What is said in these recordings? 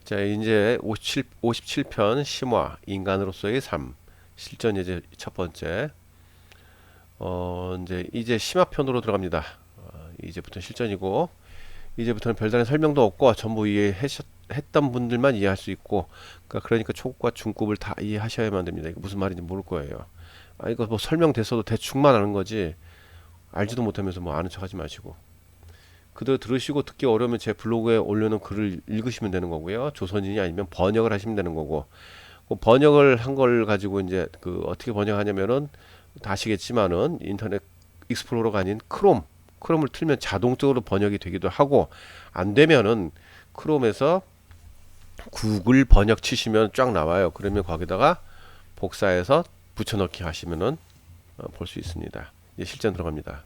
자, 이제 57편 심화 인간으로서의 삶 실전 예제 첫 번째. 이제 심화편으로 들어갑니다. 이제부터 실전이고, 이제부터는 별다른 설명도 없고 전부 이해했던 분들만 이해할 수 있고, 그러니까 초급과 중급을 다 이해하셔야만 됩니다. 이거 무슨 말인지 모를 거예요. 이거 뭐 설명됐어도 대충만 아는 거지 알지도 못하면서 뭐 아는 척하지 마시고, 그대로 들으시고 듣기 어려우면 제 블로그에 올려놓은 글을 읽으시면 되는 거고요. 조선인이 아니면 번역을 하시면 되는 거고, 그 번역을 한 걸 가지고 이제 그 어떻게 번역하냐면은 다 아시겠지만은 인터넷 익스플로러가 아닌 크롬을 틀면 자동적으로 번역이 되기도 하고, 안 되면은 크롬에서 구글 번역 치시면 쫙 나와요. 그러면 거기다가 복사해서 붙여넣기 하시면은 볼 수 있습니다. 이제 실전 들어갑니다.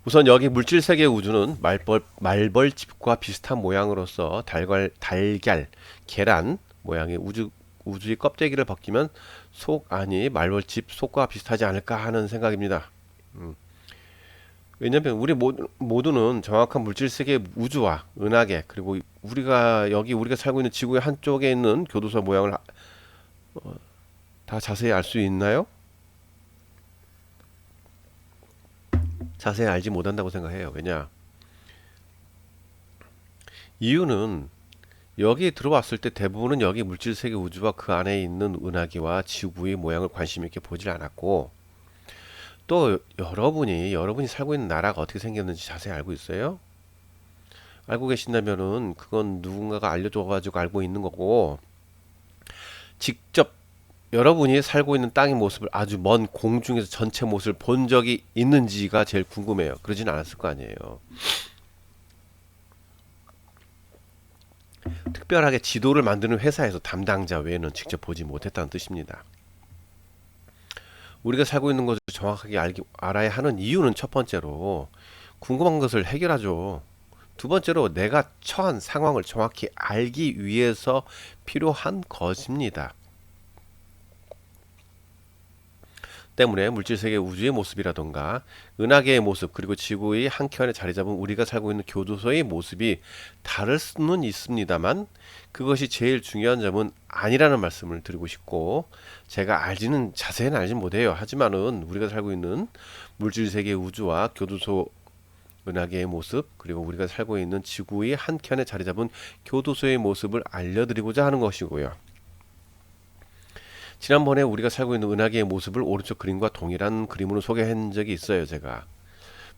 우선 여기 물질 세계 우주는 말벌집과 비슷한 모양으로서 달걀, 계란 모양의 우주의 껍데기를 벗기면 속 안이 말벌집 속과 비슷하지 않을까 하는 생각입니다. 왜냐하면 우리 모두는 정확한 물질 세계 우주와 은하계, 그리고 우리가 살고 있는 지구의 한쪽에 있는 교도소 모양을 다 자세히 알 수 있나요? 자세히 알지 못한다고 생각해요. 왜냐? 이유는 여기 들어왔을 때 대부분은 여기 물질 세계 우주와 그 안에 있는 은하계와 지구의 모양을 관심 있게 보질 않았고, 또 여러분이 살고 있는 나라가 어떻게 생겼는지 자세히 알고 있어요? 알고 계신다면은 그건 누군가가 알려줘가지고 알고 있는 거고, 직접 여러분이 살고 있는 땅의 모습을 아주 먼 공중에서 전체 모습을 본 적이 있는지가 제일 궁금해요. 그러진 않았을 거 아니에요. 특별하게 지도를 만드는 회사에서 담당자 외에는 직접 보지 못했다는 뜻입니다. 우리가 살고 있는 것을 정확하게 알아야 하는 이유는 첫 번째로 궁금한 것을 해결하죠. 두 번째로 내가 처한 상황을 정확히 알기 위해서 필요한 것입니다. 때문에 물질세계 우주의 모습이라던가 은하계의 모습, 그리고 지구의 한켠에 자리 잡은 우리가 살고 있는 교도소의 모습이 다를 수는 있습니다만, 그것이 제일 중요한 점은 아니라는 말씀을 드리고 싶고, 제가 자세히는 알진 못해요. 하지만은 우리가 살고 있는 물질세계 우주와 교도소 은하계의 모습, 그리고 우리가 살고 있는 지구의 한켠에 자리 잡은 교도소의 모습을 알려드리고자 하는 것이고요. 지난번에 우리가 살고 있는 은하계의 모습을 오른쪽 그림과 동일한 그림으로 소개한 적이 있어요, 제가.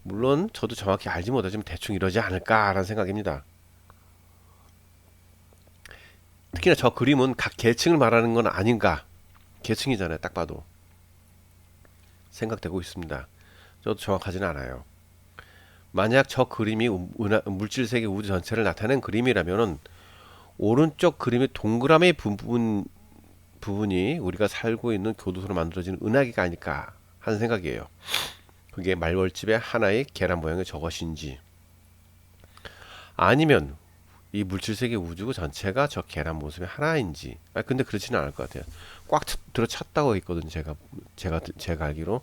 물론 저도 정확히 알지 못하지만 대충 이러지 않을까라는 생각입니다. 특히나 저 그림은 각 계층을 말하는 건 아닌가, 계층이잖아요, 딱 봐도 생각되고 있습니다. 저도 정확하지는 않아요. 만약 저 그림이 물질세계 우주 전체를 나타낸 그림이라면은 오른쪽 그림의 동그라미 부분이 우리가 살고 있는 교도소로 만들어진 은하계가 아닐까 하는 생각이에요. 그게 말벌집의 하나의 계란 모양의 저것인지, 아니면 이 물질세계 우주 전체가 저 계란 모습의 하나인지. 근데 그렇지는 않을 것 같아요. 꽉 들어찼다고 했거든요. 제가 알기로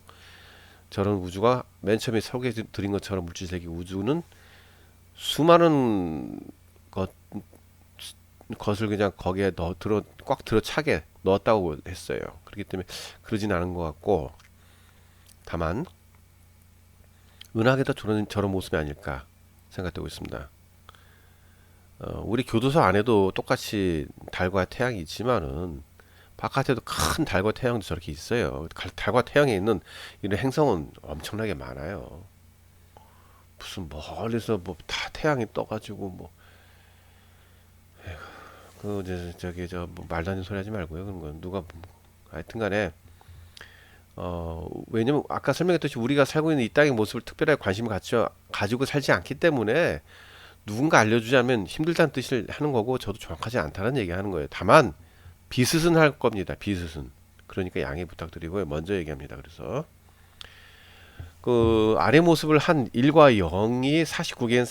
저런 우주가 맨 처음에 소개해 드린 것처럼 물질세계 우주는 수많은 것을 그냥 거기에 꽉 들어차게 넣었다고 했어요. 그렇기 때문에 그러진 않은 것 같고, 다만 은하계도 저런 모습이 아닐까 생각되고 있습니다. 우리 교도소 안에도 똑같이 달과 태양이 있지만은 바깥에도 큰 달과 태양도 저렇게 있어요. 달과 태양에 있는 이런 행성은 엄청나게 많아요. 무슨 멀리서 뭐 다 태양이 떠가지고 뭐, 뭐 말도 안 되는 소리 하지 말고요. 그런 건 하여튼간에 왜냐면 아까 설명했듯이 우리가 살고 있는 이 땅의 모습을 특별하게 관심을 가지고 살지 않기 때문에 누군가 알려주자면 힘들다는 뜻을 하는 거고, 저도 정확하지 않다는 얘기 하는 거예요. 다만 비슷은 할 겁니다. 비슷은. 그러니까 양해 부탁드리고요. 먼저 얘기합니다. 그래서 그 아래 모습을 한 1과 0이 49개인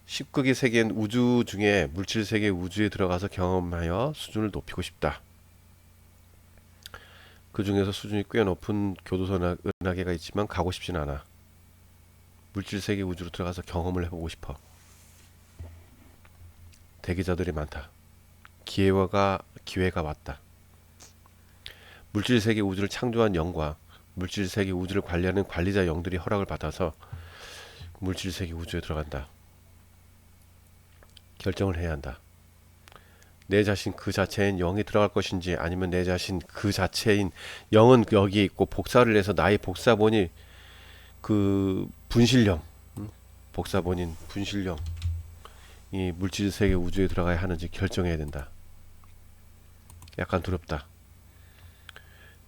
19개 세계인 우주 중에 물질 세계 우주에 들어가서 경험하여 수준을 높이고 싶다. 그 중에서 수준이 꽤 높은 교도소 은하계가 있지만 가고 싶진 않아. 물질 세계 우주로 들어가서 경험을 해보고 싶어. 대기자들이 많다. 기회가 왔다. 물질 세계 우주를 창조한 영과 물질 세계 우주를 관리하는 관리자 영들이 허락을 받아서 물질 세계 우주에 들어간다. 결정을 해야 한다. 내 자신 그 자체인 영이 들어갈 것인지 아니면 내 자신 그 자체인 영은 여기에 있고 복사를 해서 나의 복사본이 그 분실령, 복사본인 분실령 이 물질 세계 우주에 들어가야 하는지 결정해야 된다. 약간 두렵다.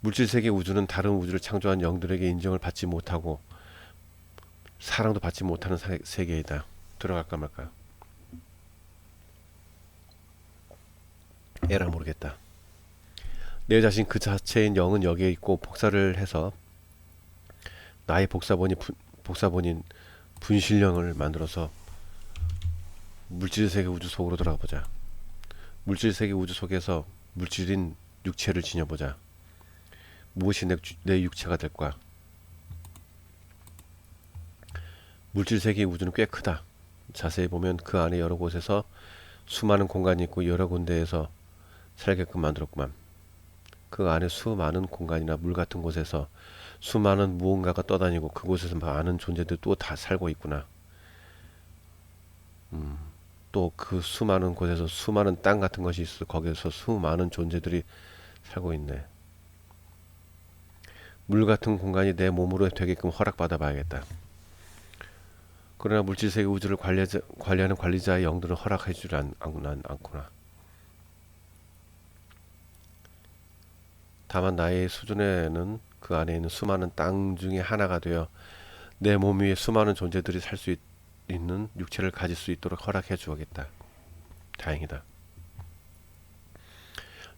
물질 세계 우주는 다른 우주를 창조한 영들에게 인정을 받지 못하고 사랑도 받지 못하는 세계이다. 들어갈까 말까? 에라 모르겠다. 내 자신 그 자체인 영은 여기에 있고 복사를 해서 나의 복사본인 분실령을 만들어서 물질 세계 우주 속으로 들어가 보자. 물질 세계 우주 속에서 물질인 육체를 지녀보자. 무엇이 내 육체가 될까? 물질 세계 우주는 꽤 크다. 자세히 보면 그 안에 여러 곳에서 수많은 공간이 있고 여러 군데에서 살게끔 만들었구만. 그 안에 수많은 공간이나 물 같은 곳에서 수많은 무언가가 떠다니고 그곳에서 많은 존재들 또 다 살고 있구나. 또 그 수많은 곳에서 수많은 땅 같은 것이 있어 거기에서 수많은 존재들이 살고 있네. 물 같은 공간이 내 몸으로 되게끔 허락받아 봐야겠다. 그러나 물질세계 우주를 관리하는 관리자의 영들은 허락해주지 않구나. 다만 나의 수준에는 그 안에 있는 수많은 땅 중에 하나가 되어 내 몸 위에 수많은 존재들이 살 수 있는 육체를 가질 수 있도록 허락해 주겠다. 다행이다.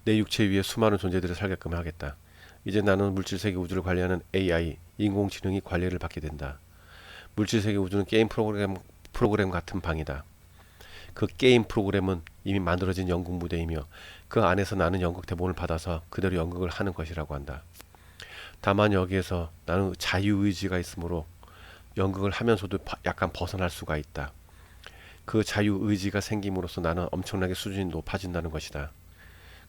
내 육체 위에 수많은 존재들이 살게끔 하겠다. 이제 나는 물질세계 우주를 관리하는 AI, 인공지능이 관리를 받게 된다. 물질세계 우주는 게임 프로그램 같은 방이다. 그 게임 프로그램은 이미 만들어진 연극 무대이며 그 안에서 나는 연극 대본을 받아서 그대로 연극을 하는 것이라고 한다. 다만 여기에서 나는 자유의지가 있으므로 연극을 하면서도 약간 벗어날 수가 있다. 그 자유의지가 생김으로써 나는 엄청나게 수준이 높아진다는 것이다.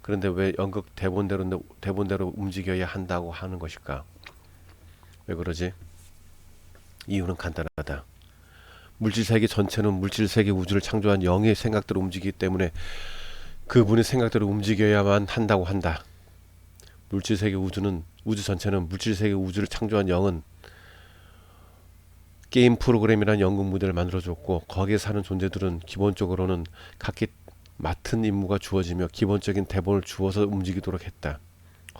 그런데 왜 연극 대본대로 움직여야 한다고 하는 것일까? 왜 그러지? 이유는 간단하다. 물질세계 전체는 물질세계 우주를 창조한 영의 생각대로 움직이기 때문에 그분의 생각대로 움직여야만 한다고 한다. 물질세계 우주 전체는 물질세계 우주를 창조한 영은 게임 프로그램이라는 연극 무대를 만들어줬고 거기에 사는 존재들은 기본적으로는 각기 맡은 임무가 주어지며 기본적인 대본을 주어서 움직이도록 했다.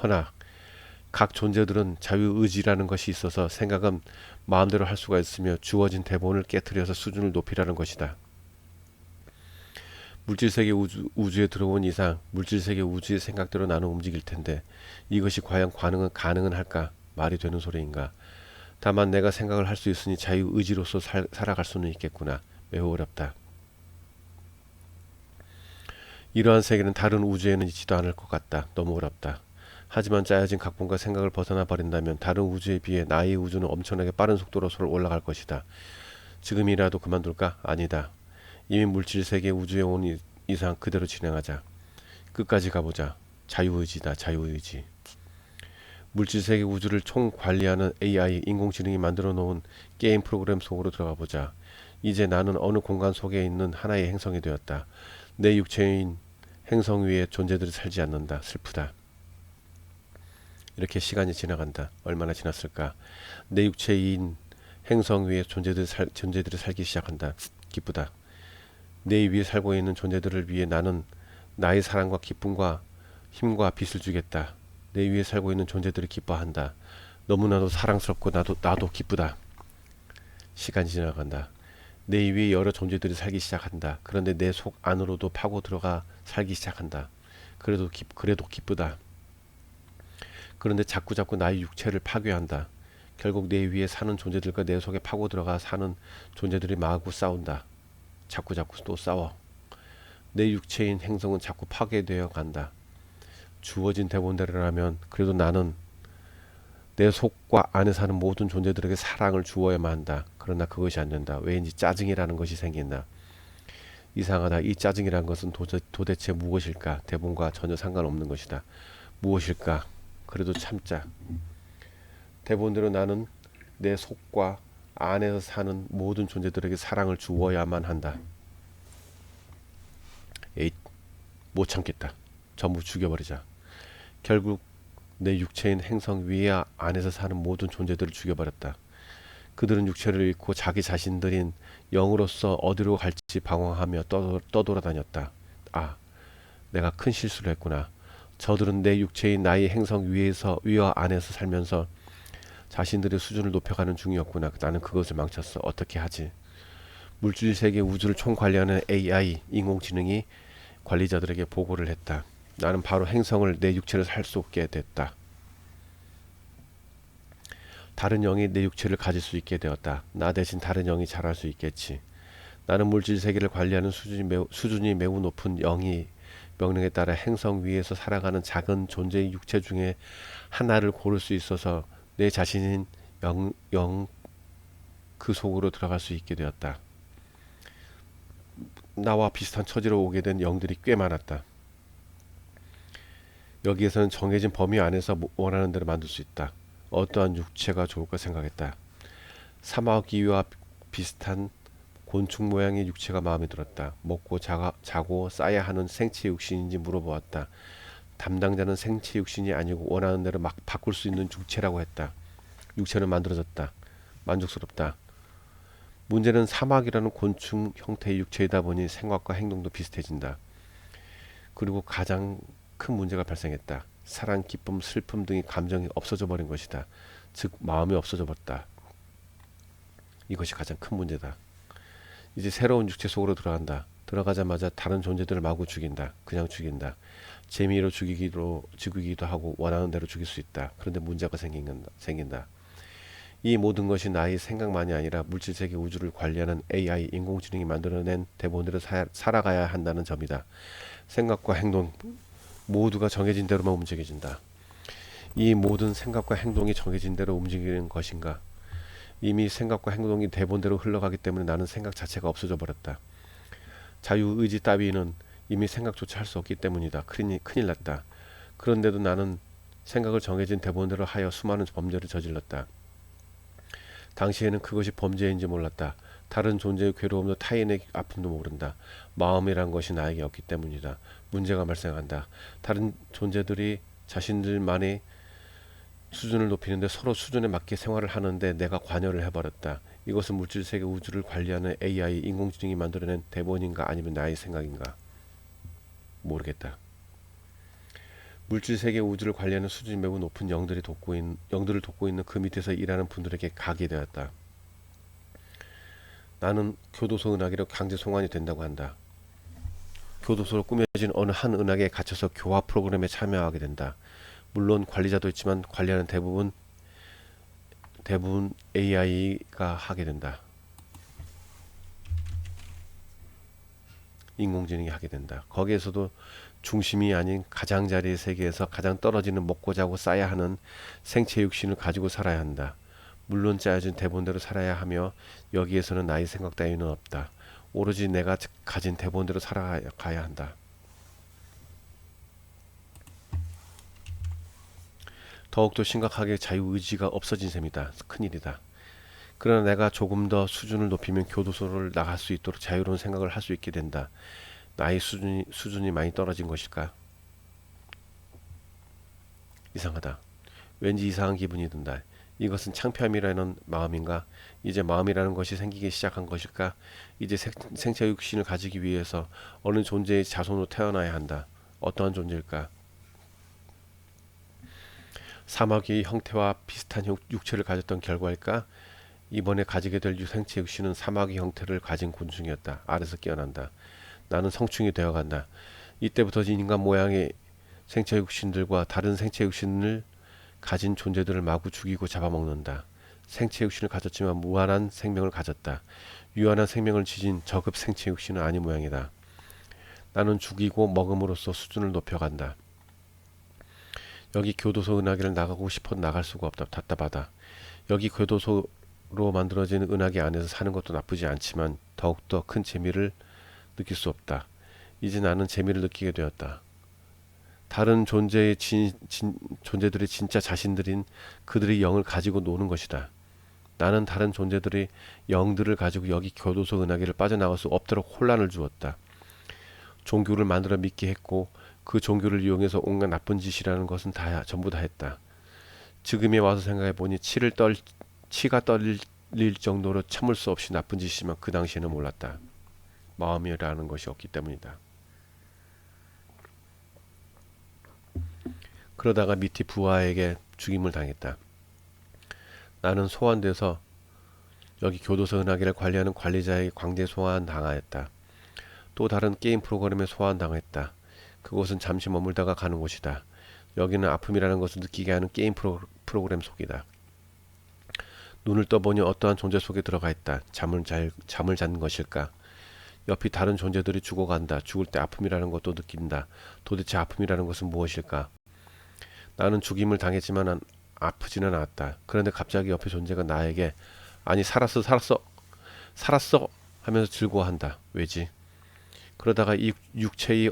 허나 각 존재들은 자유의지라는 것이 있어서 생각은 마음대로 할 수가 있으며 주어진 대본을 깨트려서 수준을 높이라는 것이다. 물질세계 우주에 들어온 이상 물질세계 우주의 생각대로 나는 움직일 텐데 이것이 과연 가능은 할까? 말이 되는 소리인가? 다만 내가 생각을 할 수 있으니 자유의지로서 살아갈 수는 있겠구나. 매우 어렵다. 이러한 세계는 다른 우주에는 있지도 않을 것 같다. 너무 어렵다. 하지만 짜여진 각본과 생각을 벗어나 버린다면 다른 우주에 비해 나의 우주는 엄청나게 빠른 속도로 올라갈 것이다. 지금이라도 그만둘까? 아니다. 이미 물질세계 우주에 온 이상 그대로 진행하자. 끝까지 가보자. 자유의지다. 자유의지. 물질세계 우주를 총관리하는 AI 인공지능이 만들어 놓은 게임 프로그램 속으로 들어가 보자. 이제 나는 어느 공간 속에 있는 하나의 행성이 되었다. 내 육체인 행성 위에 존재들이 살지 않는다. 슬프다. 이렇게 시간이 지나간다. 얼마나 지났을까? 내 육체인 행성 위에 존재들이 살기 시작한다. 기쁘다. 내 위에 살고 있는 존재들을 위해 나는 나의 사랑과 기쁨과 힘과 빛을 주겠다. 내 위에 살고 있는 존재들이 기뻐한다. 너무나도 사랑스럽고 나도 기쁘다. 시간이 지나간다. 내 위에 여러 존재들이 살기 시작한다. 그런데 내 속 안으로도 파고 들어가 살기 시작한다. 그래도 기쁘다. 그런데 자꾸 나의 육체를 파괴한다. 결국 내 위에 사는 존재들과 내 속에 파고 들어가 사는 존재들이 마구 싸운다. 자꾸 또 싸워. 내 육체인 행성은 자꾸 파괴되어 간다. 주어진 대본대로라면 그래도 나는 내 속과 안에 사는 모든 존재들에게 사랑을 주어야만 한다. 그러나 그것이 안 된다. 왜인지 짜증이라는 것이 생긴다. 이상하다. 이 짜증이란 것은 도대체 무엇일까? 대본과 전혀 상관없는 것이다. 무엇일까? 그래도 참자. 대본대로 나는 내 속과 안에서 사는 모든 존재들에게 사랑을 주어야만 한다. 에잇, 못 참겠다. 전부 죽여버리자. 결국 내 육체인 행성 위에 안에서 사는 모든 존재들을 죽여버렸다. 그들은 육체를 잃고 자기 자신들인 영으로서 어디로 갈지 방황하며 떠돌아다녔다. 아, 내가 큰 실수를 했구나. 저들은 내 육체인 나의 행성 위와 안에서 살면서 자신들의 수준을 높여가는 중이었구나. 나는 그것을 망쳤어. 어떻게 하지? 물질 세계 우주를 총관리하는 AI 인공지능이 관리자들에게 보고를 했다. 나는 바로 행성을 내 육체를 살 수 없게 됐다. 다른 영이 내 육체를 가질 수 있게 되었다. 나 대신 다른 영이 잘할 수 있겠지. 나는 물질 세계를 관리하는 수준이 매우 높은 영이 명령에 따라 행성 위에서 살아가는 작은 존재의 육체 중에 하나를 고를 수 있어서 내 자신인 그 속으로 들어갈 수 있게 되었다. 나와 비슷한 처지로 오게 된 영들이 꽤 많았다. 여기에서는 정해진 범위 안에서 원하는 대로 만들 수 있다. 어떠한 육체가 좋을까 생각했다. 사마귀와 비슷한 곤충 모양의 육체가 마음에 들었다. 먹고 자고 싸야 하는 생체 육신인지 물어보았다. 담당자는 생체 육신이 아니고 원하는 대로 막 바꿀 수 있는 육체라고 했다. 육체는 만들어졌다. 만족스럽다. 문제는 사마귀라는 곤충 형태의 육체이다 보니 생각과 행동도 비슷해진다. 그리고 가장 큰 문제가 발생했다. 사랑, 기쁨, 슬픔 등의 감정이 없어져 버린 것이다. 즉 마음이 없어져 버렸다. 이것이 가장 큰 문제다. 이제 새로운 육체 속으로 들어간다. 들어가자마자 다른 존재들을 마구 죽인다. 그냥 죽인다. 재미로 죽이기도 하고 원하는 대로 죽일 수 있다. 그런데 문제가 생긴다. 이 모든 것이 나의 생각만이 아니라 물질세계 우주를 관리하는 AI 인공지능이 만들어낸 대본대로 살아가야 한다는 점이다. 생각과 행동 모두가 정해진 대로만 움직여진다. 이 모든 생각과 행동이 정해진 대로 움직이는 것인가? 이미 생각과 행동이 대본대로 흘러가기 때문에 나는 생각 자체가 없어져 버렸다. 자유의지 따위는 이미 생각조차 할 수 없기 때문이다. 큰일 났다. 그런데도 나는 생각을 정해진 대본대로 하여 수많은 범죄를 저질렀다. 당시에는 그것이 범죄인지 몰랐다. 다른 존재의 괴로움도 타인의 아픔도 모른다. 마음이란 것이 나에게 없기 때문이다. 문제가 발생한다. 다른 존재들이 자신들만의 수준을 높이는데 서로 수준에 맞게 생활을 하는데 내가 관여를 해버렸다. 이것은 물질세계 우주를 관리하는 AI 인공지능이 만들어낸 대본인가 아니면 나의 생각인가? 모르겠다. 물질세계 우주를 관리하는 수준이 매우 높은 영들을 돕고 있는 그 밑에서 일하는 분들에게 가게 되었다. 나는 교도소 은하계로 강제 송환이 된다고 한다. 교도소로 꾸며진 어느 한 은하계에 갇혀서 교화 프로그램에 참여하게 된다. 물론 관리자도 있지만 관리하는 대부분 AI가 하게 된다. 인공지능이 하게 된다. 거기에서도 중심이 아닌 가장자리의 세계에서 가장 떨어지는 먹고 자고 싸야 하는 생체 육신을 가지고 살아야 한다. 물론 짜여진 대본대로 살아야 하며 여기에서는 나의 생각 따위는 없다. 오로지 내가 가진 대본대로 살아가야 한다. 더욱더 심각하게 자유의지가 없어진 셈이다. 큰일이다. 그러나 내가 조금 더 수준을 높이면 교도소를 나갈 수 있도록 자유로운 생각을 할 수 있게 된다. 나의 수준이 많이 떨어진 것일까? 이상하다. 왠지 이상한 기분이 든다. 이것은 창피함이라는 마음인가? 이제 마음이라는 것이 생기기 시작한 것일까? 이제 생체 육신을 가지기 위해서 어느 존재의 자손으로 태어나야 한다. 어떠한 존재일까? 사마귀의 형태와 비슷한 육체를 가졌던 결과일까? 이번에 가지게 될 생체 육신은 사마귀 형태를 가진 곤충이었다. 알에서 깨어난다. 나는 성충이 되어간다. 이때부터 인간 모양의 생체 육신들과 다른 생체 육신을 가진 존재들을 마구 죽이고 잡아먹는다. 생체 육신을 가졌지만 무한한 생명을 가졌다. 유한한 생명을 지닌 저급 생체 육신은 아닌 모양이다. 나는 죽이고 먹음으로써 수준을 높여간다. 여기 교도소 은하계를 나가고 싶어 나갈 수가 없다. 답답하다. 여기 교도소로 만들어진 은하계 안에서 사는 것도 나쁘지 않지만 더욱더 큰 재미를 느낄 수 없다. 이제 나는 재미를 느끼게 되었다. 다른 존재들의 진짜 자신들인 그들의 영을 가지고 노는 것이다. 나는 다른 존재들의 영들을 가지고 여기 교도소 은하계를 빠져나갈 수 없도록 혼란을 주었다. 종교를 만들어 믿게 했고 그 종교를 이용해서 온갖 나쁜 짓이라는 것은 전부 다 했다. 지금에 와서 생각해 보니 치가 떨릴 정도로 참을 수 없이 나쁜 짓이지만 그 당시에는 몰랐다. 마음이라는 것이 없기 때문이다. 그러다가 미티 부하에게 죽임을 당했다. 나는 소환돼서 여기 교도소 은하계를 관리하는 관리자에게 강제 소환 당하였다. 또 다른 게임 프로그램에 소환 당했다. 그곳은 잠시 머물다가 가는 곳이다. 여기는 아픔이라는 것을 느끼게 하는 게임 프로그램 속이다. 눈을 떠보니 어떠한 존재 속에 들어가 있다. 잠을 잔 것일까? 옆이 다른 존재들이 죽어간다. 죽을 때 아픔이라는 것도 느낀다. 도대체 아픔이라는 것은 무엇일까? 나는 죽임을 당했지만 아프지는 않았다. 그런데 갑자기 옆에 존재가 나에게 아니 살았어 하면서 즐거워한다. 왜지? 그러다가 이 육체의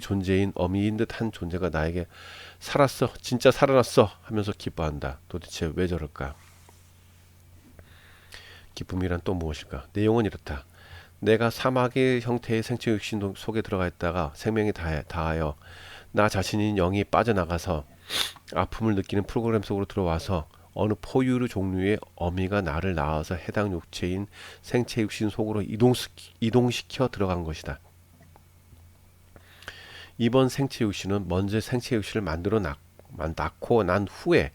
존재인 어미인 듯한 존재가 나에게 살았어 진짜 살아났어 하면서 기뻐한다. 도대체 왜 저럴까? 기쁨이란 또 무엇일까? 내용은 이렇다. 내가 사막의 형태의 생체 육신 속에 들어가 있다가 생명이 다하여 나 자신인 영이 빠져나가서 아픔을 느끼는 프로그램 속으로 들어와서 어느 포유류 종류의 어미가 나를 낳아서 해당 육체인 생체 육신 속으로 이동시켜 들어간 것이다. 이번 생체 육신은 먼저 생체 육신을 낳고 난 후에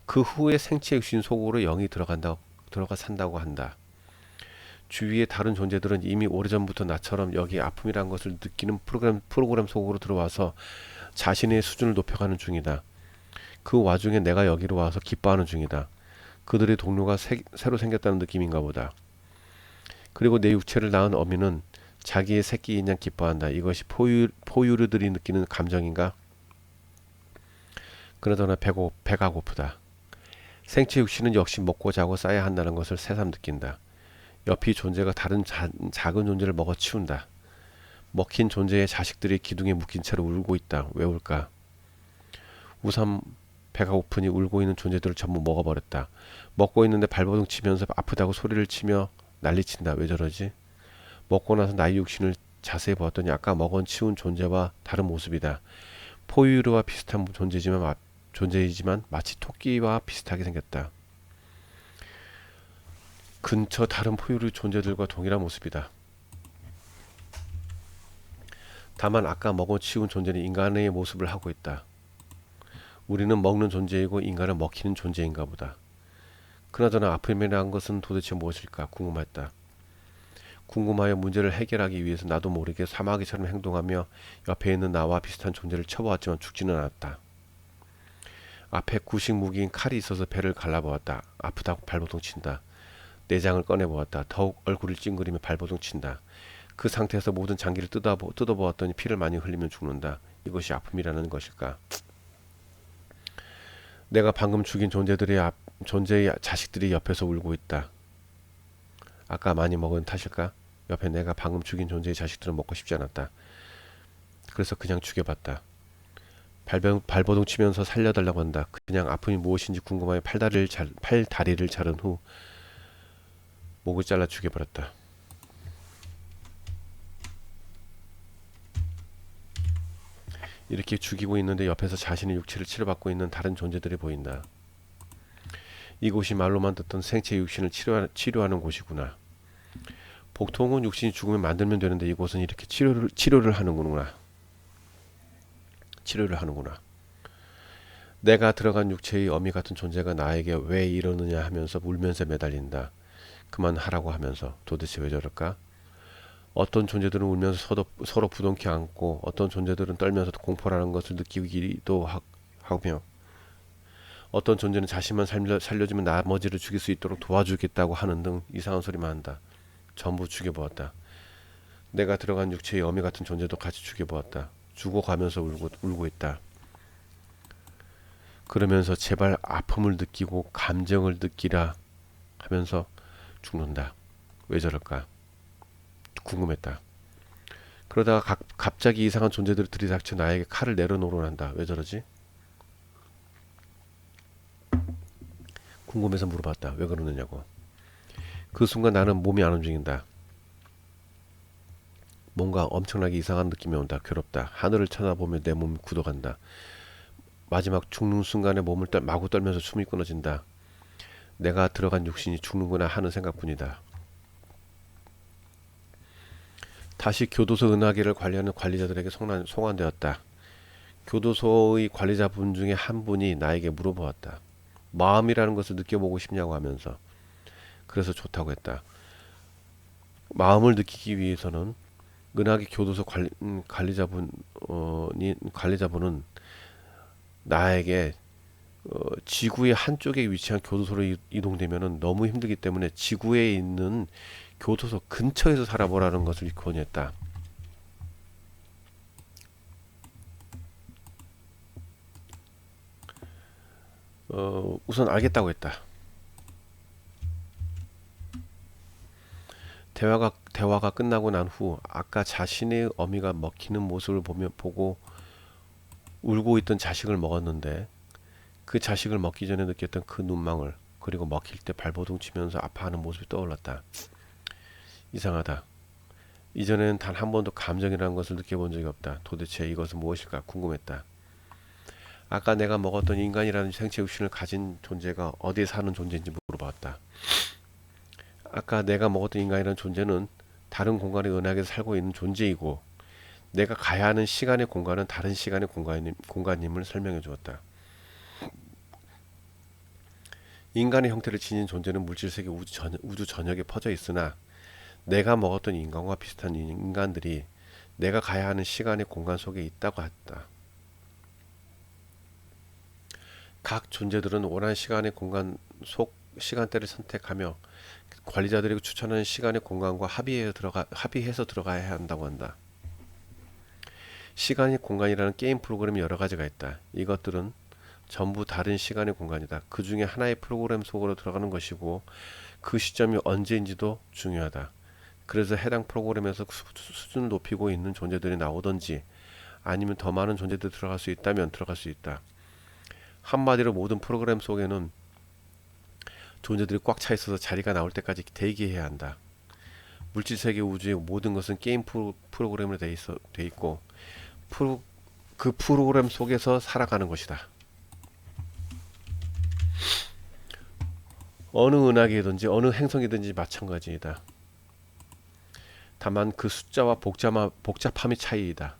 그 후에 생체 육신 속으로 영이 들어가 산다고 한다. 주위의 다른 존재들은 이미 오래전부터 나처럼 여기 아픔이란 것을 느끼는 프로그램 속으로 들어와서 자신의 수준을 높여가는 중이다. 그 와중에 내가 여기로 와서 기뻐하는 중이다. 그들의 동료가 새로 생겼다는 느낌인가 보다. 그리고 내 육체를 낳은 어미는 자기의 새끼인 양 기뻐한다. 이것이 포유류들이 느끼는 감정인가? 그러더나 배가 고프다. 생체 육신은 역시 먹고 자고 싸야 한다는 것을 새삼 느낀다. 옆이 존재가 다른 작은 존재를 먹어치운다. 먹힌 존재의 자식들이 기둥에 묶인 채로 울고 있다. 왜 울까? 우선 배가 고프니 울고 있는 존재들을 전부 먹어버렸다. 먹고 있는데 발버둥 치면서 아프다고 소리를 치며 난리친다. 왜 저러지? 먹고 나서 나의 육신을 자세히 보았더니 아까 먹어치운 존재와 다른 모습이다. 포유류와 비슷한 존재이지만 마치 토끼와 비슷하게 생겼다. 근처 다른 포유류 존재들과 동일한 모습이다. 다만 아까 먹어치운 존재는 인간의 모습을 하고 있다. 우리는 먹는 존재이고 인간은 먹히는 존재인가 보다. 그나저나 아픔이라는 것은 도대체 무엇일까 궁금했다. 궁금하여 문제를 해결하기 위해서 나도 모르게 사마귀처럼 행동하며 옆에 있는 나와 비슷한 존재를 쳐보았지만 죽지는 않았다. 앞에 구식 무기인 칼이 있어서 배를 갈라보았다. 아프다고 발버둥 친다. 내장을 꺼내보았다. 더욱 얼굴을 찡그리며 발버둥 친다. 그 상태에서 모든 장기를 뜯어보았더니 피를 많이 흘리면 죽는다. 이것이 아픔이라는 것일까? 내가 방금 죽인 존재의 자식들이 옆에서 울고 있다. 아까 많이 먹은 탓일까? 옆에 내가 방금 죽인 존재의 자식들은 먹고 싶지 않았다. 그래서 그냥 죽여봤다. 발버둥 치면서 살려달라고 한다. 그냥 아픔이 무엇인지 궁금하여 팔다리를 자른 후 목을 잘라 죽여버렸다. 이렇게 죽이고 있는데 옆에서 자신의 육체를 치료받고 있는 다른 존재들이 보인다. 이곳이 말로만 듣던 생체 육신을 치료하는 곳이구나. 보통은 육신이 죽으면 만들면 되는데 이곳은 이렇게 치료를 하는구나. 내가 들어간 육체의 어미 같은 존재가 나에게 왜 이러느냐 하면서 울면서 매달린다. 그만하라고 하면서 도대체 왜 저럴까? 어떤 존재들은 울면서 서로 부둥켜 안고 어떤 존재들은 떨면서 공포라는 것을 느끼기도 하며 어떤 존재는 자신만 살려주면 나머지를 죽일 수 있도록 도와주겠다고 하는 등 이상한 소리만 한다. 전부 죽여보았다. 내가 들어간 육체의 어미 같은 존재도 같이 죽여보았다. 죽어가면서 울고 있다. 그러면서 제발 아픔을 느끼고 감정을 느끼라 하면서 죽는다. 왜 저럴까? 궁금했다. 그러다가 갑자기 이상한 존재들이 들이닥쳐 나에게 칼을 내려놓으려 한다. 왜 저러지? 궁금해서 물어봤다. 왜 그러느냐고. 그 순간 나는 몸이 안 움직인다. 뭔가 엄청나게 이상한 느낌이 온다. 괴롭다. 하늘을 쳐다보며 내 몸이 굳어간다. 마지막 죽는 순간에 몸을 마구 떨면서 숨이 끊어진다. 내가 들어간 육신이 죽는구나 하는 생각뿐이다. 다시 교도소 은하계를 관리하는 관리자들에게 송환되었다. 교도소의 관리자분 중에 한 분이 나에게 물어보았다. 마음이라는 것을 느껴보고 싶냐고 하면서. 그래서 좋다고 했다. 마음을 느끼기 위해서는 은하계 교도소 관리자분은 나에게 지구의 한쪽에 위치한 교도소로 이동되면 너무 힘들기 때문에 지구에 있는 교도소 근처에서 살아보라는 것을 권유했다. 우선 알겠다고 했다. 대화가 끝나고 난 후 아까 자신의 어미가 먹히는 모습을 보고 울고 있던 자식을 먹었는데 그 자식을 먹기 전에 느꼈던 그 눈망울 그리고 먹힐 때 발버둥 치면서 아파하는 모습이 떠올랐다. 이상하다. 이전에는 단 한 번도 감정이라는 것을 느껴본 적이 없다. 도대체 이것은 무엇일까 궁금했다. 아까 내가 먹었던 인간이라는 생체 육신을 가진 존재가 어디에 사는 존재인지 물어봤다. 아까 내가 먹었던 인간이라는 존재는 다른 공간의 은하계에서 살고 있는 존재이고 내가 가야 하는 시간의 공간은 다른 시간의 공간임을 설명해 주었다. 인간의 형태를 지닌 존재는 물질세계 우주 전역에 퍼져 있으나 내가 먹었던 인간과 비슷한 인간들이 내가 가야 하는 시간의 공간 속에 있다고 했다. 각 존재들은 원하는 시간의 공간 속 시간대를 선택하며 관리자들이 추천하는 시간의 공간과 합의해서 들어가야 한다고 한다. 시간의 공간이라는 게임 프로그램이 여러 가지가 있다. 이것들은 전부 다른 시간의 공간이다. 그 중에 하나의 프로그램 속으로 들어가는 것이고 그 시점이 언제인지도 중요하다. 그래서 해당 프로그램에서 수준을 높이고 있는 존재들이 나오든지 아니면 더 많은 존재들이 들어갈 수 있다면 들어갈 수 있다. 한마디로 모든 프로그램 속에는 존재들이 꽉 차 있어서 자리가 나올 때까지 대기해야 한다. 물질세계 우주의 모든 것은 게임 프로그램으로 돼 있고 그 프로그램 속에서 살아가는 것이다. 어느 은하계이든지 어느 행성이든지 마찬가지이다. 다만 그 숫자와 복잡함의 차이이다.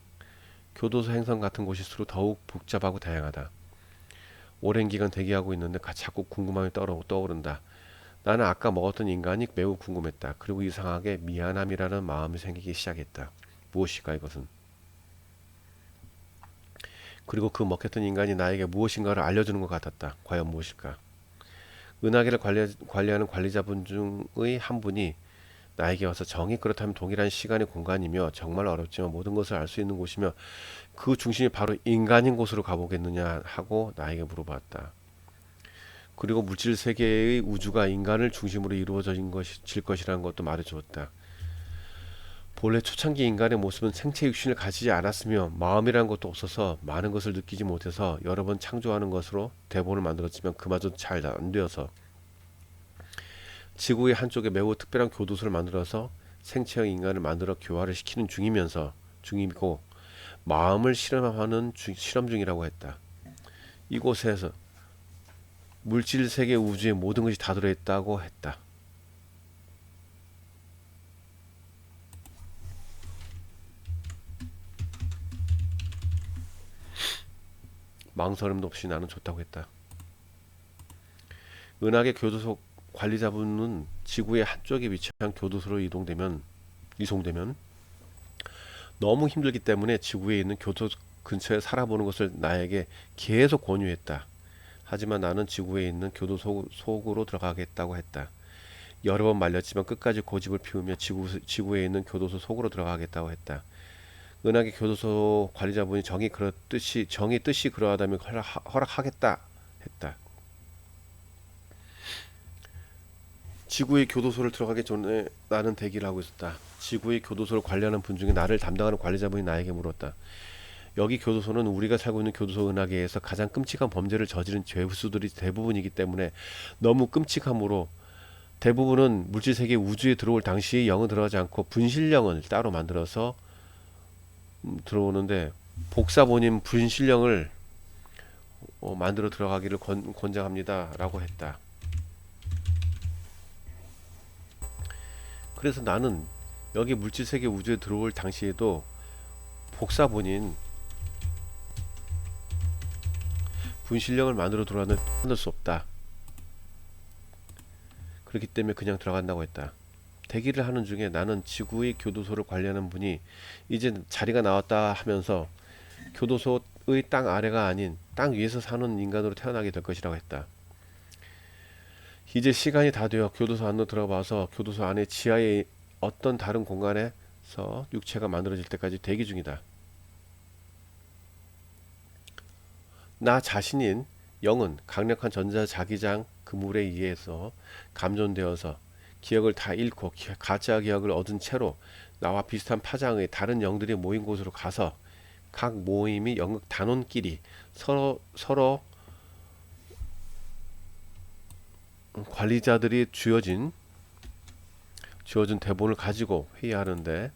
교도소 행성 같은 곳일수록 더욱 복잡하고 다양하다. 오랜 기간 대기하고 있는데 자꾸 궁금함이 떠오른다. 나는 아까 먹었던 인간이 매우 궁금했다. 그리고 이상하게 미안함이라는 마음이 생기기 시작했다. 무엇일까 이것은? 그리고 그 먹혔던 인간이 나에게 무엇인가를 알려주는 것 같았다. 과연 무엇일까? 은하계를 관리하는 관리자분 중의 한 분이 나에게 와서 정이 그렇다면 동일한 시간의 공간이며 정말 어렵지만 모든 것을 알 수 있는 곳이며 그 중심이 바로 인간인 곳으로 가보겠느냐 하고 나에게 물어봤다. 그리고 물질 세계의 우주가 인간을 중심으로 이루어질 것이라는 것도 말해주었다. 본래 초창기 인간의 모습은 생체 육신을 가지지 않았으며 마음이라는 것도 없어서 많은 것을 느끼지 못해서 여러 번 창조하는 것으로 대본을 만들었지만 그마저 잘 안 되어서 지구의 한쪽에 매우 특별한 교도소를 만들어서 생체형 인간을 만들어 교화를 시키는 중이고 마음을 실험하는 실험 중이라고 했다. 이곳에서 물질 세계 우주의 모든 것이 다 들어있다고 했다. 망설임도 없이 나는 좋다고 했다. 은하계 교도소 관리자분은 지구의 한쪽에 위치한 교도소로 이송되면 너무 힘들기 때문에 지구에 있는 교도소 근처에 살아보는 것을 나에게 계속 권유했다. 하지만 나는 지구에 있는 교도소 속으로 들어가겠다고 했다. 여러 번 말렸지만 끝까지 고집을 피우며 지구에 있는 교도소 속으로 들어가겠다고 했다. 은하계 교도소 관리자분이 정이 뜻이 그러하다면 허락하겠다 했다. 지구의 교도소를 들어가기 전에 나는 대기를 하고 있었다. 지구의 교도소를 관리하는 분 중에 나를 담당하는 관리자분이 나에게 물었다. 여기 교도소는 우리가 살고 있는 교도소 은하계에서 가장 끔찍한 범죄를 저지른 죄수들이 대부분이기 때문에 너무 끔찍하므로 대부분은 물질세계 우주에 들어올 당시에 영은 들어가지 않고 분실령을 따로 만들어서 들어오는데 복사본인 분실령을 만들어 들어가기를 권장합니다 라고 했다. 그래서 나는 여기 물질세계 우주에 들어올 당시에도 복사본인 분실령을 만들어 들어가는 만들 수 없다. 그렇기 때문에 그냥 들어간다고 했다. 대기를 하는 중에 나는 지구의 교도소를 관리하는 분이 이제 자리가 나왔다 하면서 교도소의 땅 아래가 아닌 땅 위에서 사는 인간으로 태어나게 될 것이라고 했다. 이제 시간이 다 되어 교도소 안으로 들어가서 교도소 안에 지하의 어떤 다른 공간에서 육체가 만들어질 때까지 대기 중이다. 나 자신인 영은 강력한 전자자기장 그물에 의해서 감전되어서 기억을 다 잃고 가짜 기억을 얻은 채로 나와 비슷한 파장의 다른 영들이 모인 곳으로 가서 각 모임이 연극 단원끼리 서로 관리자들이 주어진 대본을 가지고 회의하는데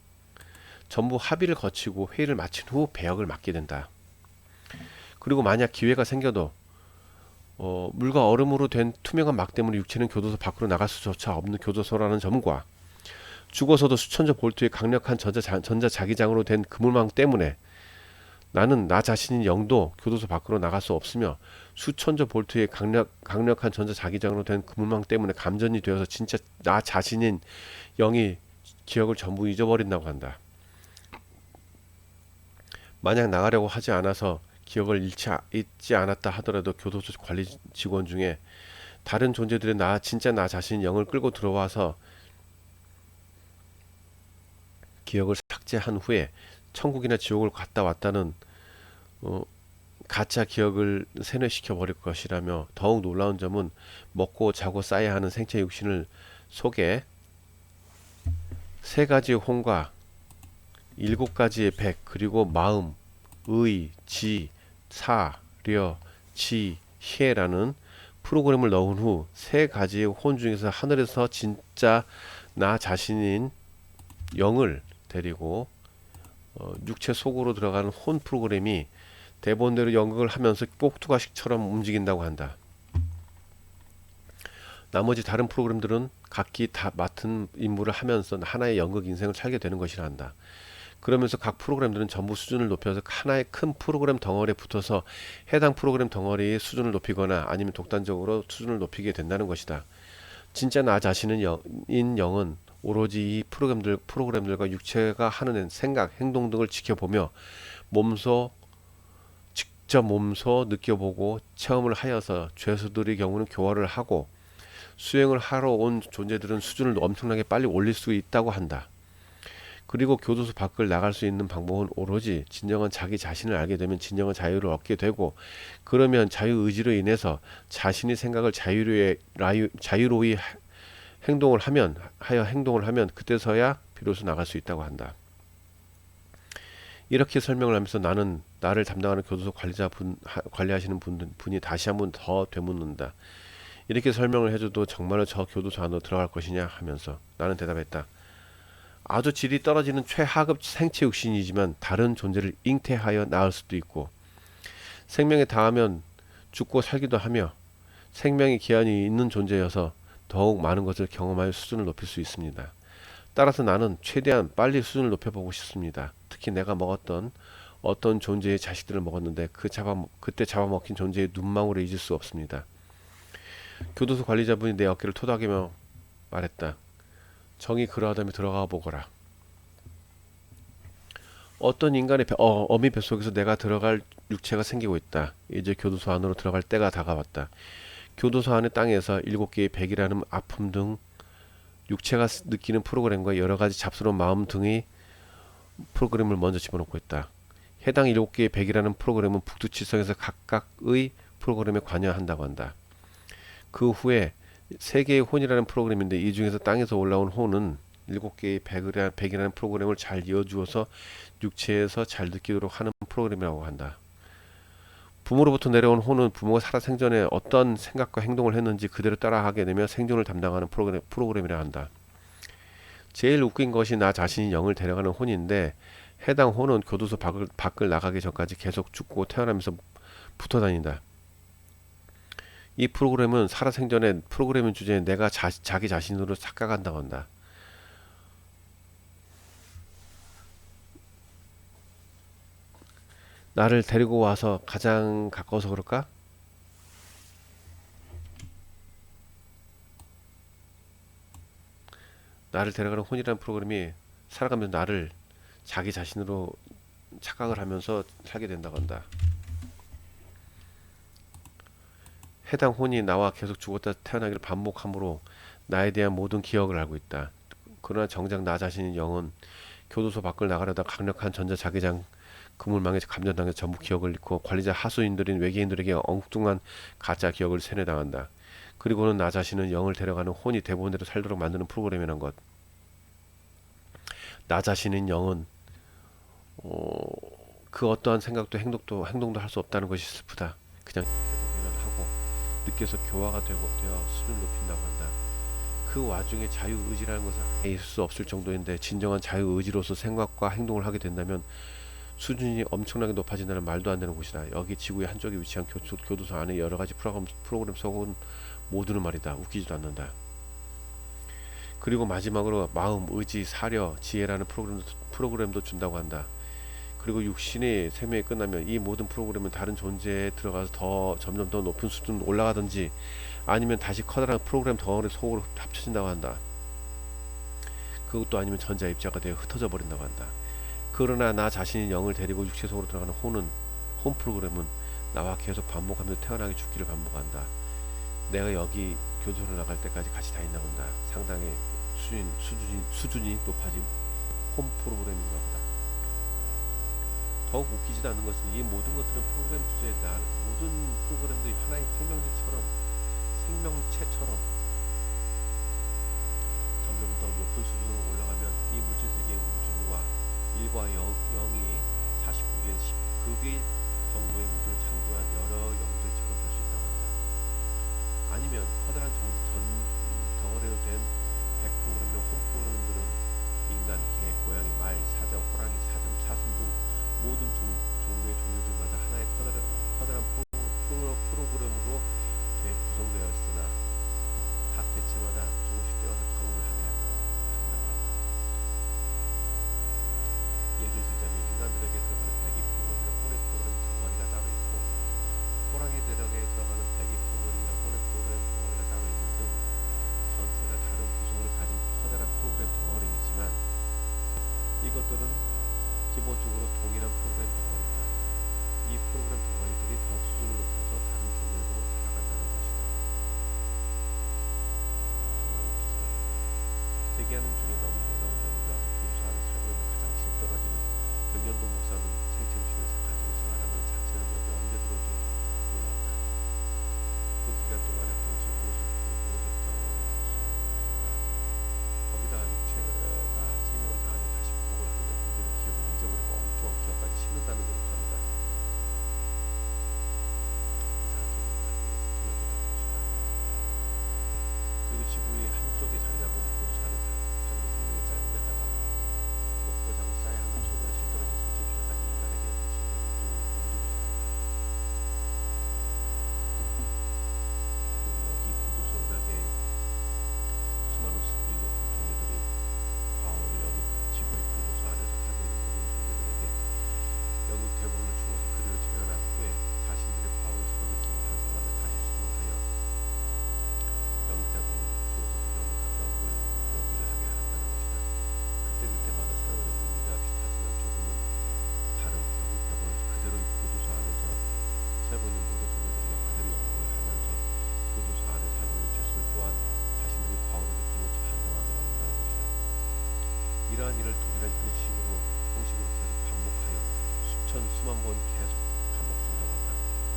전부 합의를 거치고 회의를 마친 후 배역을 맡게 된다. 그리고 만약 기회가 생겨도 물과 얼음으로 된 투명한 막 때문에 육체는 교도소 밖으로 나갈 수조차 없는 교도소라는 점과 죽어서도 수천조 볼트의 강력한 전자자기장으로 된 그물망 때문에 나는 나 자신인 영도 교도소 밖으로 나갈 수 없으며 수천조 볼트의 강력한 전자자기장으로 된 그물망 때문에 감전이 되어서 진짜 나 자신인 영이 기억을 전부 잊어버린다고 한다. 만약 나가려고 하지 않아서 기억을 잊지 않았다 하더라도 교도소 관리 직원 중에 다른 존재들의 진짜 나 자신인 영을 끌고 들어와서 기억을 삭제한 후에 천국이나 지옥을 갔다 왔다는 가짜 기억을 세뇌시켜 버릴 것이라며 더욱 놀라운 점은 먹고 자고 쌓아야 하는 생체 육신을 속에 3가지의 혼과 7가지의 백 그리고 마음, 의, 지, 사, 려, 지, 희라는 프로그램을 넣은 후 3가지의 혼 중에서 하늘에서 진짜 나 자신인 영을 데리고 육체 속으로 들어가는 혼 프로그램이 대본대로 연극을 하면서 꼭두가식처럼 움직인다고 한다. 나머지 다른 프로그램들은 각기 다 맡은 임무를 하면서 하나의 연극 인생을 살게 되는 것이라 한다. 그러면서 각 프로그램들은 전부 수준을 높여서 하나의 큰 프로그램 덩어리에 붙어서 해당 프로그램 덩어리의 수준을 높이거나 아니면 독단적으로 수준을 높이게 된다는 것이다. 진짜 나 자신은 영은 오로지 이 프로그램들과 육체가 하는 생각, 행동 등을 지켜보며 직접 몸소 느껴보고 체험을 하여서 죄수들의 경우는 교화를 하고 수행을 하러 온 존재들은 수준을 엄청나게 빨리 올릴 수 있다고 한다. 그리고 교도소 밖을 나갈 수 있는 방법은 오로지 진정한 자기 자신을 알게 되면 진정한 자유를 얻게 되고 그러면 자유의지로 인해서 자신의 생각을 자유로이 행동을 하면 그때서야 비로소 나갈 수 있다고 한다. 이렇게 설명을 하면서 나는 나를 담당하는 교도소 관리하시는 분이 다시 한번 더 되묻는다. 이렇게 설명을 해줘도 정말로 저 교도소 안으로 들어갈 것이냐 하면서 나는 대답했다. 아주 질이 떨어지는 최하급 생체 육신이지만 다른 존재를 잉태하여 낳을 수도 있고 생명에 닿으면 죽고 살기도 하며 생명의 기한이 있는 존재여서 더욱 많은 것을 경험하여 수준을 높일 수 있습니다. 따라서 나는 최대한 빨리 수준을 높여보고 싶습니다. 특히 내가 먹었던 어떤 존재의 자식들을 먹었는데 그때 잡아먹힌 존재의 눈망울을 잊을 수 없습니다. 교도소 관리자분이 내 어깨를 토닥이며 말했다. 정이 그러하다면 들어가 보거라. 어떤 인간의 어미 뱃속에서 내가 들어갈 육체가 생기고 있다. 이제 교도소 안으로 들어갈 때가 다가왔다. 교도소 안의 땅에서 7개의 백이라는 아픔 등 육체가 느끼는 프로그램과 여러가지 잡스러운 마음 등의 프로그램을 먼저 집어넣고 있다. 해당 7개의 백이라는 프로그램은 북두칠성에서 각각의 프로그램에 관여한다고 한다. 그 후에 세 개의 혼이라는 프로그램인데 이 중에서 땅에서 올라온 혼은 일곱 개의 백이라는 프로그램을 잘 이어주어서 육체에서 잘 느끼도록 하는 프로그램이라고 한다. 부모로부터 내려온 혼은 부모가 살아 생전에 어떤 생각과 행동을 했는지 그대로 따라하게 되며 생존을 담당하는 프로그램이라 한다. 제일 웃긴 것이 나 자신이 영을 데려가는 혼인데 해당 혼은 교도소 밖을 나가기 전까지 계속 죽고 태어나면서 붙어 다닌다. 이 프로그램은 살아생전에 프로그램의 주제에 내가 자기 자신으로 착각한다고 한다. 나를 데리고 와서 가장 가까워서 그럴까? 나를 데려가는 혼이라는 프로그램이 살아가면서 나를 자기 자신으로 착각을 하면서 살게 된다고 한다. 해당 혼이 나와 계속 죽었다 태어나기를 반복함으로 나에 대한 모든 기억을 알고 있다. 그러나 정작 나 자신인 영은 교도소 밖을 나가려다 강력한 전자자기장 그물망에 감전당해 전부 기억을 잃고 관리자 하수인들인 외계인들에게 엉뚱한 가짜 기억을 세뇌당한다. 그리고는 나 자신은 영을 데려가는 혼이 대본대로 살도록 만드는 프로그램이란 것. 나 자신인 영은 그 어떠한 생각도 행동도 할 수 없다는 것이 슬프다. 그냥 보기만 하고 느껴서 교화가 되어 수준을 높인다고 한다. 그 와중에 자유의지라는 것은 아예 있을 수 없을 정도인데 진정한 자유의지로서 생각과 행동을 하게 된다면 수준이 엄청나게 높아진다는 말도 안 되는 곳이다. 여기 지구의 한쪽에 위치한 교도소 안에 여러 가지 프로그램 속은 모두는 말이다. 웃기지도 않는다. 그리고 마지막으로 마음, 의지, 사려, 지혜라는 프로그램도 준다고 한다. 그리고 육신의 생명이 끝나면 이 모든 프로그램은 다른 존재에 들어가서 점점 더 높은 수준으로 올라가든지 아니면 다시 커다란 프로그램 덩어리 속으로 합쳐진다고 한다. 그것도 아니면 전자입자가 되어 흩어져 버린다고 한다. 그러나 나 자신이 영을 데리고 육체 속으로 들어가는 혼 프로그램은 나와 계속 반복하면서 태어나기 죽기를 반복한다. 내가 여기 교도소를 나갈 때까지 같이 다닌다고 한다. 상당히 수준이 높아진 홈 프로그램인가 보다. 더욱 웃기지도 않는 것은 이 모든 것들은 프로그램 주제에 모든 프로그램들이 하나의 생명체처럼 점점 더 높은 수준으로 올라가면 이 물질세계의 우주와 1과 0이 49개의 10급의 정도의 우주를 창조한 여러 영들처럼 될 수 있다고 한다. 아니면 커다란 덩어리로 된 100프로그램이나 홈 프로그램들은 인간, 개, 고양이, 말, 사자, 호랑이, 사슴 등 모든 종류의 종류들마다 하나의 커다란 프로그램으로 구성되어 있으나 각 개체마다 조금씩 떼어서 적응을 하게 한다고 한다. 예를 들자면 인간들에게 들어가는 배기 프로그램이나 혼의 프로그램 덩어리가 따로 있고 호랑이들에게 들어가는 배기 프로그램이나 혼의 프로그램 덩어리가 따로 있는 등 전체가 다른 구성을 가진 커다란 프로그램 덩어리이지만 이것들은 기본적으로 동일한 프로그램 덩어리다. 이 프로그램 덩어리들이 더욱 수준을 높여서 다른 존재로 살아간다는 것이다. 정말 웃기지도 않는다. 대기하는 중에 너무 놀라운 점은 여기 교도소 안에 살고 있는 가장 질 떨어지는 100년도 못 사는 생체유신을 가지고 생활하는 자체는 여기 언제 들어도 놀랐다. 그 기간 동안에 도대체 무엇을 경험하고 있을까? 거기다 육체가 생명을 다하는 다시 반복을 하는데 문제는 기억을 잊어버리고 엉뚱한 기억까지 심는다는 용서입니다. 이상하게 이것을 두려워할 것이다. 그리고 지구의 한쪽에 자리 잡은 교도소 안에 사는 생명의 짧은 데다가 먹고 자고 싸야 하는 최고로 질 떨어진 생존 가진 인간에 대한 무신의 모두 것이다. 그리고 여기 교도소 은하계 수많은 수준이 높은 존재들이 과거를 여기 지구의 교도소 안에서 살고 있는 모든 존재들에게 연극 대본을 주어서 그대로 재현한 후에 자신들의 과거를 서로 느끼고 반성하며 다시 수정하여 연극 대본을 주어서 무정을 연극을 연기를 하게 한다는 것이다. 그때마다 새로운 연극 무대와 비슷하지만 조금은 다른 연극 대본을 그대로 교도소 안에서 살고 있는 모든 존재들이 그대로 연극을 하면서 교도소 안에 살고 있는 죄수들 또한 자신들의 과거를 느끼고 반성하며 만든다는 것이다. 이러한 일을 동일한 형식으로 계속 반복하여 수만 번 계속 반복 중이라고 한다.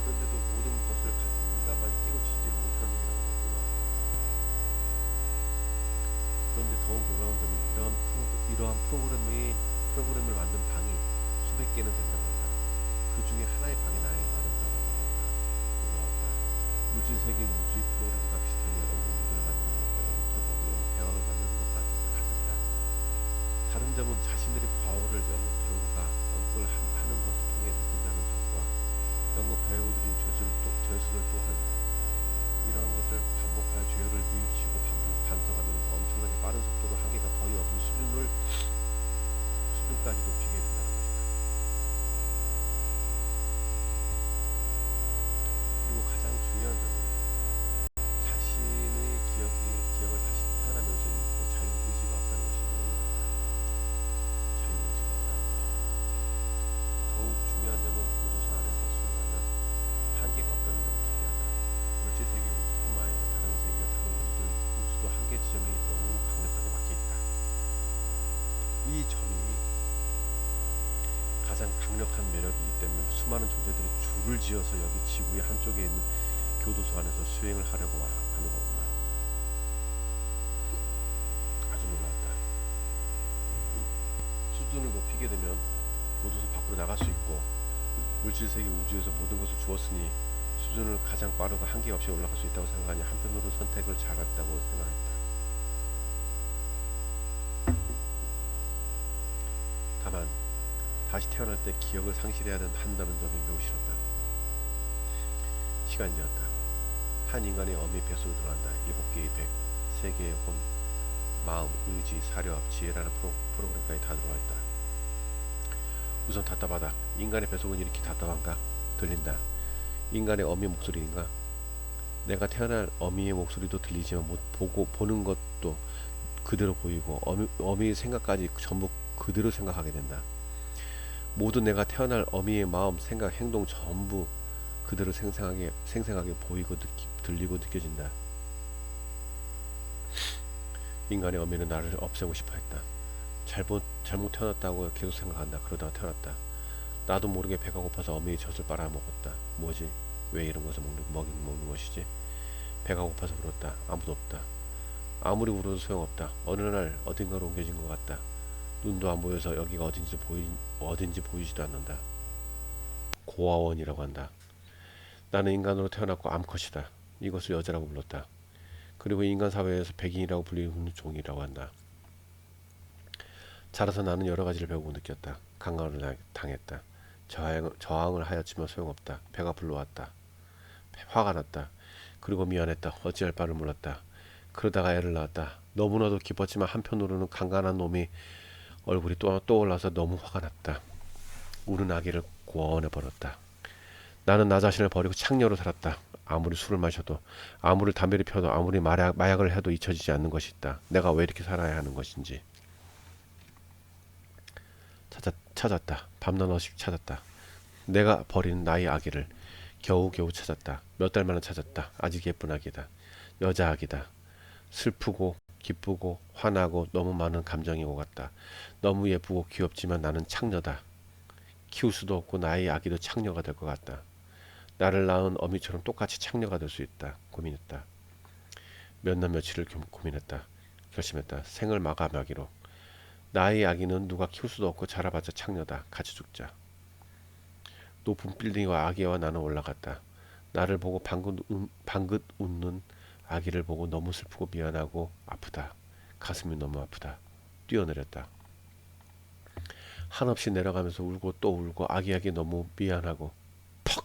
그런데도 모든 것을 같은 인간만 깨우치지 못하는 중이라고 놀라웠다. 그런데 더욱 놀라운 점은 이러한 프로그램을 만든 방이 수백 개는 된다고 한다. 그 중에 하나의 방에 나의 많은 들어간다고 한다. 놀라웠다. 물질 세계 우주의 프로그램과 비슷하게 연극 무대를 만드는 것과 연극 결과고 연극 대왕을 만드는 것과 같았다. 다른 점은 자신들의 과오를 연극 배우가 연극을 하는 것을 통해 느낀다는 점과 연극 배우들인 죄수들 또한 이러한 것을 반복하여 죄를 뉘우치고 반성하면서 엄청나게 빠른 속도로 한계가 거의 없는 수준까지 높이게 된다는 것이다. 그리고 가장 중요한 점은 자신의 기억을 다시 태어나면서 잃고 자유의지가 없다는 것이 너무 좋다. 자유의지가 없다는 것이다. 더욱 중요한 점은 교도소 안에서 수행하면 한계가 없다는 점이 특이하다. 물질 세계 우주뿐만 아니라 다른 세계와 다른 우주도 한계 지점이 너무 강력하게 막혀있다. 이 점이 가장 강력한 매력이기 때문에 수많은 존재들이 줄을 지어서 여기 지구의 한쪽에 있는 교도소 안에서 수행을 하려고 하는 거구만. 아주 놀랐다. 수준을 높이게 되면 교도소 밖으로 나갈 수 있고 물질세계 우주에서 모든 것을 주었으니 수준을 가장 빠르고 한계 없이 올라갈 수 있다고 생각하니 한편으로 선택을 잘했다고 생각했다. 다만 다시 태어날 때 기억을 상실해야 한다는 점이 매우 싫었다. 시간이 지났다. 한 인간의 어미 뱃속에 들어간다. 7개의 백, 3개의 혼, 마음, 의지, 사력, 지혜라는 프로그램까지 다 들어와 있다. 우선 답답하다. 인간의 뱃속은 이렇게 답답한가? 들린다. 인간의 어미 목소리인가? 내가 태어날 어미의 목소리도 들리지만 보는 것도 그대로 보이고 어미의 생각까지 전부 그대로 생각하게 된다. 모두 내가 태어날 어미의 마음, 생각, 행동 전부 그대로 생생하게 보이고 들리고 느껴진다. 인간의 어미는 나를 없애고 싶어 했다. 잘못 태어났다고 계속 생각한다. 그러다가 태어났다. 나도 모르게 배가 고파서 어미의 젖을 빨아먹었다. 뭐지? 왜 이런 것을 먹는 것이지? 배가 고파서 울었다. 아무도 없다. 아무리 울어도 소용없다. 어느 날 어딘가로 옮겨진 것 같다. 눈도 안 보여서 여기가 어딘지 보이지도 않는다. 고아원이라고 한다. 나는 인간으로 태어났고 암컷이다. 이것을 여자라고 불렀다. 그리고 인간 사회에서 백인이라고 불리는 종이라고 한다. 자라서 나는 여러 가지를 배우고 느꼈다. 강간을 당했다. 저항을 하였지만 소용없다. 배가 불러왔다. 화가 났다. 그리고 미안했다. 어찌할 바를 몰랐다. 그러다가 애를 낳았다. 너무나도 기뻤지만 한편으로는 강간한 놈이 얼굴이 떠올라서 너무 화가 났다. 우는 아기를 구원해버렸다. 나는 나 자신을 버리고 창녀로 살았다. 아무리 술을 마셔도, 아무리 담배를 피워도, 아무리 마약을 해도 잊혀지지 않는 것이 있다. 내가 왜 이렇게 살아야 하는 것인지. 찾았다. 밤낮없이 찾았다. 내가 버린 나의 아기를 겨우겨우 찾았다. 몇 달 만에 찾았다. 아직 예쁜 아기다. 여자 아기다. 슬프고 기쁘고 화나고 너무 많은 감정이 오갔다. 너무 예쁘고 귀엽지만 나는 창녀다. 키울 수도 없고 나의 아기도 창녀가 될 것 같다. 나를 낳은 어미처럼 똑같이 창녀가 될 수 있다. 고민했다. 몇 날 며칠을 고민했다. 결심했다. 생을 마감하기로. 나의 아기는 누가 키울 수도 없고 자라봤자 창녀다. 같이 죽자. 높은 빌딩과 아기와 나는 올라갔다. 나를 보고 방긋 웃는 아기를 보고 너무 슬프고 미안하고 아프다. 가슴이 너무 아프다. 뛰어내렸다. 한없이 내려가면서 울고 또 울고 아기에게 너무 미안하고 퍽!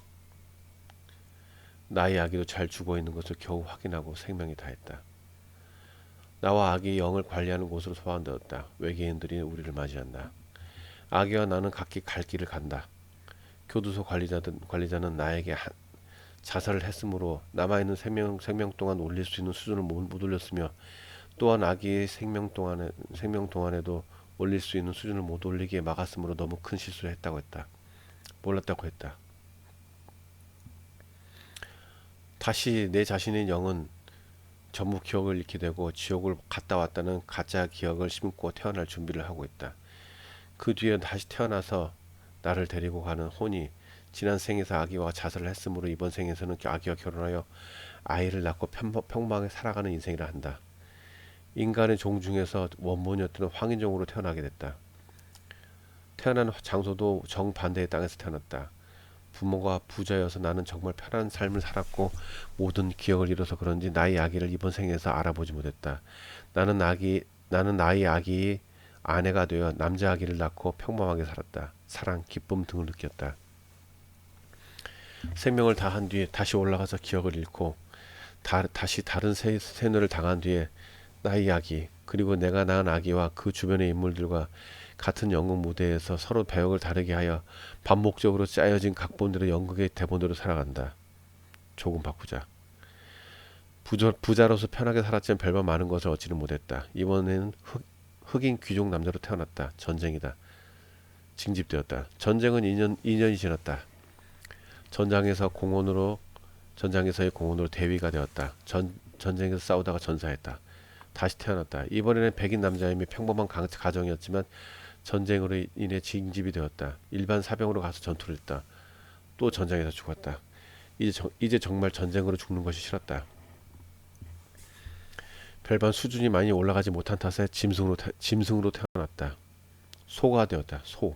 나의 아기도 잘 죽어있는 것을 겨우 확인하고 생명이 다했다. 나와 아기의 영을 관리하는 곳으로 소환되었다. 외계인들이 우리를 맞이한다. 아기와 나는 각기 갈 길을 간다. 교도소 관리자는 나에게 자살을 했으므로 남아있는 생명 동안 올릴 수 있는 수준을 못 올렸으며 또한 아기의 생명 동안에도 올릴 수 있는 수준을 못 올리게 막았으므로 너무 큰 실수를 했다고 했다. 몰랐다고 했다. 다시 내 자신의 영은 전부 기억을 잃게 되고 지옥을 갔다 왔다는 가짜 기억을 심고 태어날 준비를 하고 있다. 그 뒤에 다시 태어나서 나를 데리고 가는 혼이 지난 생에서 아기와 자살을 했으므로 이번 생에서는 아기와 결혼하여 아이를 낳고 평범하게 살아가는 인생이라 한다. 인간의 종 중에서 원본이었던 황인종으로 태어나게 됐다. 태어난 장소도 정반대의 땅에서 태어났다. 부모가 부자여서 나는 정말 편한 삶을 살았고 모든 기억을 잃어서 그런지 나의 아기를 이번 생에서 알아보지 못했다. 나는 나의 아기의 아내가 되어 남자 아기를 낳고 평범하게 살았다. 사랑, 기쁨 등을 느꼈다. 생명을 다한 뒤에 다시 올라가서 기억을 잃고 다시 다른 세뇌를 당한 뒤에 나의 아기 그리고 내가 낳은 아기와 그 주변의 인물들과 같은 연극 무대에서 서로 배역을 다르게 하여 반복적으로 짜여진 각본대로 연극의 대본대로 살아간다. 조금 바꾸자. 부자로서 편하게 살았지만 별반 많은 것을 얻지는 못했다. 이번에는 흑인 귀족 남자로 태어났다. 전쟁이다. 징집되었다. 전쟁은 2년이 지났다. 전장에서의 공원으로 대위가 되었다. 전쟁에서 싸우다가 전사했다. 다시 태어났다. 이번에는 백인 남자이며 평범한 가정이었지만 전쟁으로 인해 징집이 되었다. 일반 사병으로 가서 전투를 했다. 또 전장에서 죽었다. 이제 정말 전쟁으로 죽는 것이 싫었다. 별반 수준이 많이 올라가지 못한 탓에 짐승으로 태어났다. 소가 되었다. 소.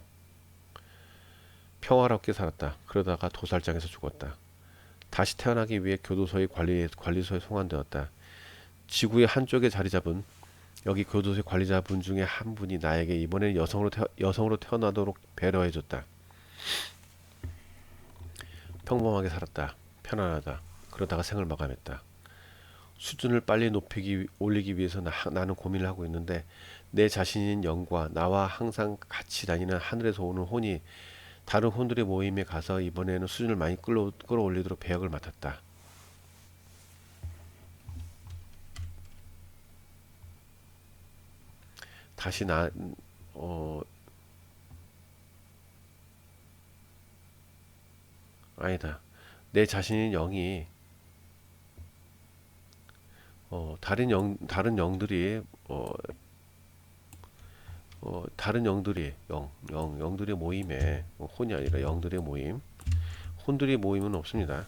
평화롭게 살았다. 그러다가 도살장에서 죽었다. 다시 태어나기 위해 교도소의 관리소에 송환되었다. 지구의 한쪽에 자리 잡은 여기 교도소의 관리자분 중에 한 분이 나에게 이번에는 여성으로 태어나도록 배려해줬다. 평범하게 살았다. 편안하다. 그러다가 생을 마감했다. 수준을 빨리 올리기 위해서 나는 고민을 하고 있는데 내 자신인 영과 나와 항상 같이 다니는 하늘에서 오는 혼이 다른 혼들의 모임에 가서 이번에는 수준을 많이 끌어올리도록 배역을 맡았다. 다시 아니다. 내 자신인 영이 다른 영들이 영들의 모임에 혼이 아니라 영들의 모임, 혼들의 모임은 없습니다.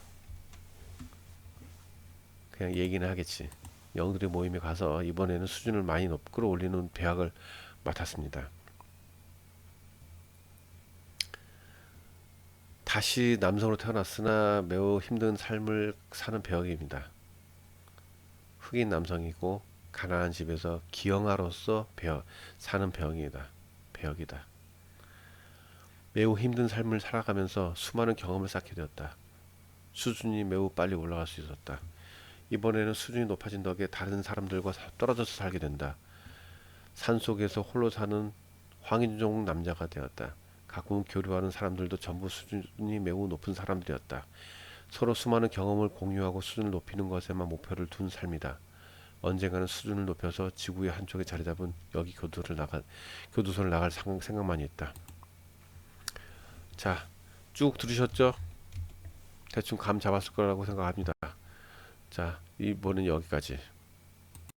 그냥 얘기는 하겠지. 영들의 모임에 가서 이번에는 수준을 많이 끌어올리는 배역을 맡았습니다. 다시 남성으로 태어났으나 매우 힘든 삶을 사는 배역입니다. 흑인 남성이고 가난한 집에서 기영아로서 사는 배역이다. 매우 힘든 삶을 살아가면서 수많은 경험을 쌓게 되었다. 수준이 매우 빨리 올라갈 수 있었다. 이번에는 수준이 높아진 덕에 다른 사람들과 떨어져서 살게 된다. 산속에서 홀로 사는 황인종 남자가 되었다. 가끔 교류하는 사람들도 전부 수준이 매우 높은 사람들이었다. 서로 수많은 경험을 공유하고 수준을 높이는 것에만 목표를 둔 삶이다. 언젠가는 수준을 높여서 지구의 한쪽에 자리 잡은 여기 교도소를 나갈 생각만이 있다. 자, 쭉 들으셨죠? 대충 감 잡았을 거라고 생각합니다. 자, 이번엔 여기까지.